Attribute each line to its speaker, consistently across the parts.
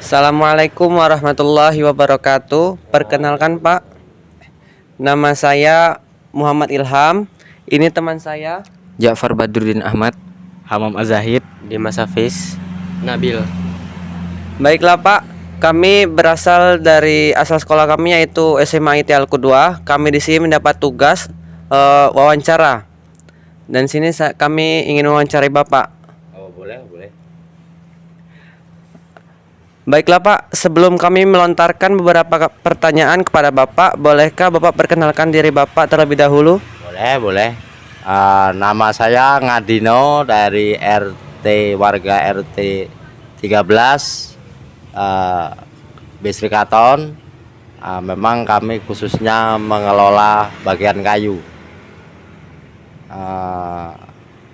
Speaker 1: Assalamualaikum warahmatullahi wabarakatuh. Perkenalkan Pak, nama saya Muhammad Ilham. Ini teman saya
Speaker 2: Ja'far Badruddin Ahmad,
Speaker 3: Hamam Azahid,
Speaker 2: Dimas Hafiz, Nabil.
Speaker 1: Baiklah Pak, kami berasal dari asal sekolah kami yaitu SMA IT Al-Qudwah. Kami di sini mendapat tugas wawancara. Dan kami ingin wawancarai Bapak.
Speaker 3: Oh boleh.
Speaker 1: Baiklah Pak, sebelum kami melontarkan beberapa pertanyaan kepada Bapak, bolehkah Bapak perkenalkan diri Bapak terlebih dahulu?
Speaker 3: Boleh. Nama saya Ngadino dari warga RT 13 Bisri Katon. Memang kami khususnya mengelola bagian kayu.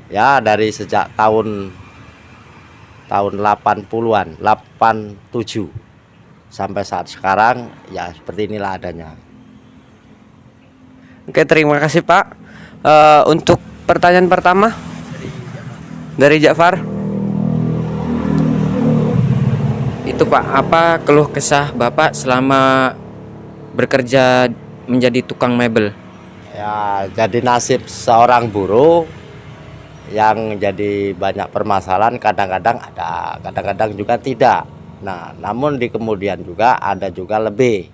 Speaker 3: Ya dari sejak tahun 80-an, 87 sampai saat sekarang ya seperti inilah adanya.
Speaker 1: Oke, terima kasih Pak. Untuk pertanyaan pertama dari Ja'far.
Speaker 2: Itu Pak, apa keluh kesah Bapak selama bekerja menjadi tukang mebel?
Speaker 3: Ya jadi nasib seorang buruh yang jadi banyak permasalahan, kadang-kadang ada, kadang-kadang juga tidak. Nah, namun di kemudian juga ada juga lebih.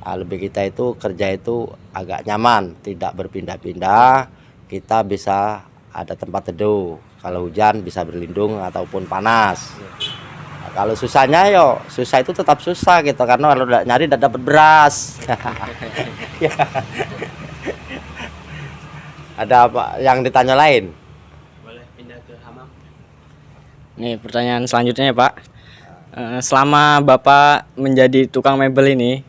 Speaker 3: Lebih kita itu kerja itu agak nyaman, tidak berpindah-pindah. Kita bisa ada tempat teduh. Kalau hujan bisa berlindung ataupun panas. Nah, kalau susahnya susah itu tetap susah gitu karena kalau nyari tidak dapat beras. Ada apa yang ditanya lain?
Speaker 4: Nih pertanyaan selanjutnya ya Pak. Selama Bapak menjadi tukang mebel ini,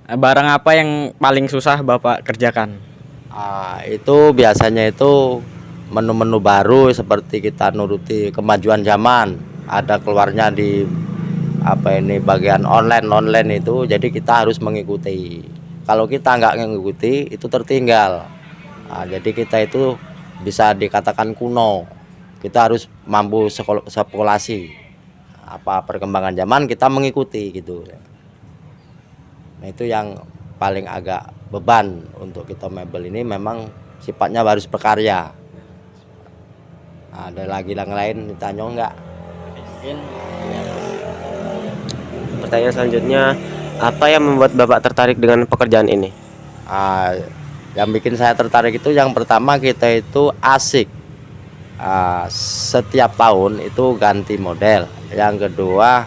Speaker 4: barang apa yang paling susah Bapak kerjakan?
Speaker 3: Itu biasanya itu menu-menu baru seperti kita nuruti kemajuan zaman. Ada keluarnya di bagian online itu, jadi kita harus mengikuti. Kalau kita nggak mengikuti itu tertinggal. Jadi kita itu bisa dikatakan kuno. Kita harus mampu sekolasi apa perkembangan zaman, kita mengikuti gitu. Nah itu yang paling agak beban untuk kita mebel ini, memang sifatnya harus berkarya. Ada lagi yang lain ditanya enggak?
Speaker 1: Pertanyaan selanjutnya, apa yang membuat Bapak tertarik dengan pekerjaan ini?
Speaker 3: Yang bikin saya tertarik itu yang pertama kita itu asik. Setiap tahun itu ganti model. Yang kedua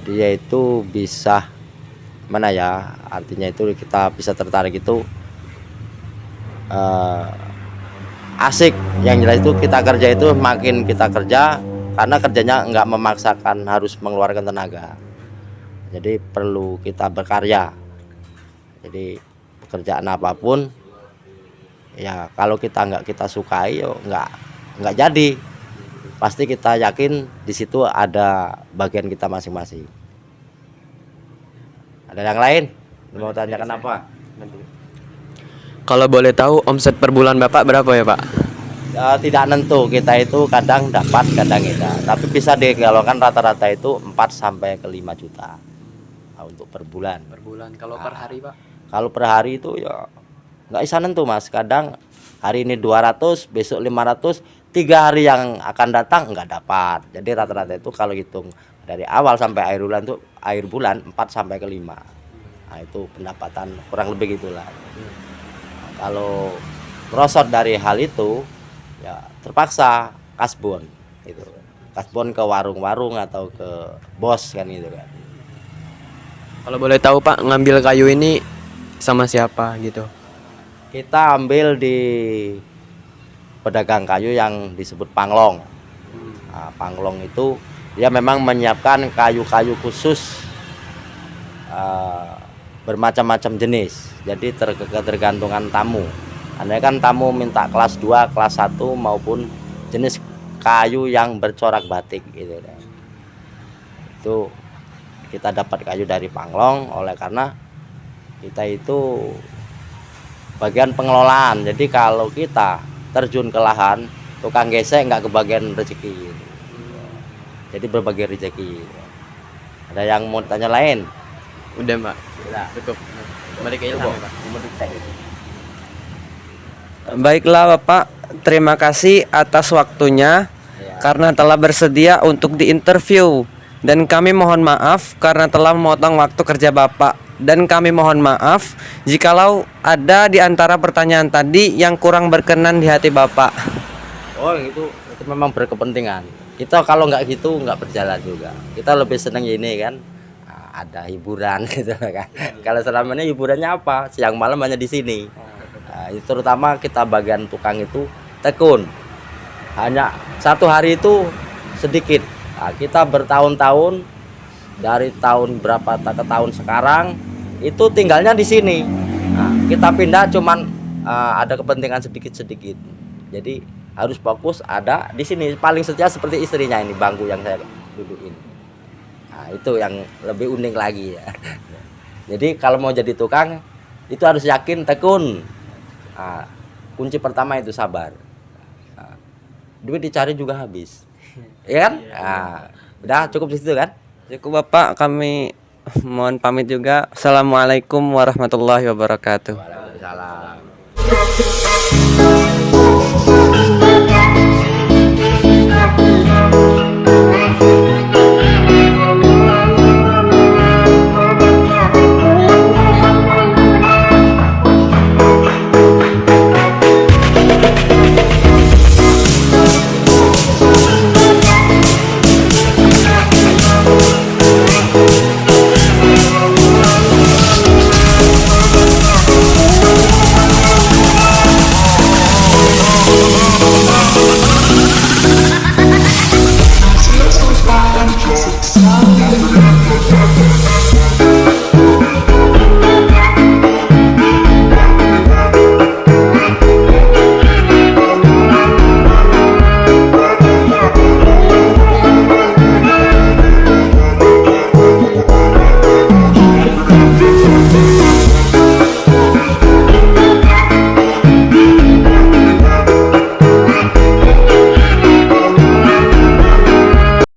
Speaker 3: dia itu bisa artinya itu kita bisa tertarik itu asik. Yang jelas itu kita kerja itu makin kita kerja karena kerjanya nggak memaksakan harus mengeluarkan tenaga, jadi perlu kita berkarya. Jadi pekerjaan apapun ya kalau kita sukai nggak jadi, pasti kita yakin di situ ada bagian kita masing-masing. Ada yang lain mau tanyakan apa?
Speaker 1: Kalau boleh tahu omset per bulan Bapak berapa ya Pak?
Speaker 3: Tidak nentu, kita itu kadang dapat kadang tidak, tapi bisa digolongkan rata-rata itu 4 sampai ke 5 juta untuk per bulan.
Speaker 1: Kalau per hari Pak?
Speaker 3: Kalau per hari itu ya nggak bisa nentu Mas, kadang hari ini 200, besok 500, 3 hari yang akan datang nggak dapat. Jadi rata-rata itu kalau hitung dari awal sampai akhir bulan 4 sampai ke 5. Nah itu pendapatan kurang lebih gitulah. Kalau merosot dari hal itu ya terpaksa kasbon itu. Kasbon ke warung-warung atau ke bos kan gitu kan.
Speaker 1: Kalau boleh tahu Pak, ngambil kayu ini sama siapa gitu?
Speaker 3: Kita ambil di pedagang kayu yang disebut panglong. Panglong itu dia memang menyiapkan kayu-kayu khusus bermacam-macam jenis. Jadi tergantungan tamu. Andai kan tamu minta kelas 2, kelas 1 maupun jenis kayu yang bercorak batik gitu. Itu kita dapat kayu dari panglong, oleh karena kita itu bagian pengelolaan. Jadi kalau kita terjun ke lahan, tukang gesek nggak kebagian rezeki gitu. Jadi berbagi rezeki. Ada yang mau tanya lain?
Speaker 2: Udah Pak,
Speaker 3: Sudah.
Speaker 2: cukup. Kembali ke Ilham ya, Pak.
Speaker 1: Baiklah Bapak, terima kasih atas waktunya karena telah bersedia untuk diinterview. Dan kami mohon maaf karena telah memotong waktu kerja Bapak. Dan kami mohon maaf jikalau ada di antara pertanyaan tadi yang kurang berkenan di hati Bapak.
Speaker 3: Oh itu memang berkepentingan. Kita kalau nggak gitu nggak berjalan juga. Kita lebih seneng ini kan, ada hiburan gitu kan. Kalau selama ini hiburannya apa? Siang malam hanya di sini. Itu terutama kita bagian tukang itu tekun. Hanya satu hari itu sedikit. Kita bertahun-tahun, dari tahun berapa ke tahun sekarang itu tinggalnya di sini. Kita pindah cuman ada kepentingan sedikit-sedikit. Jadi harus fokus ada di sini. Paling setia seperti istrinya ini, bangku yang saya dudukin. Itu yang lebih unik lagi ya. Jadi kalau mau jadi tukang itu harus yakin, tekun. Kunci pertama itu sabar. Duit dicari juga habis, ya kan? Udah cukup di situ kan?
Speaker 1: Cukup Bapak, kami mohon pamit juga. Assalamualaikum warahmatullahi wabarakatuh.
Speaker 3: Waalaikumsalam.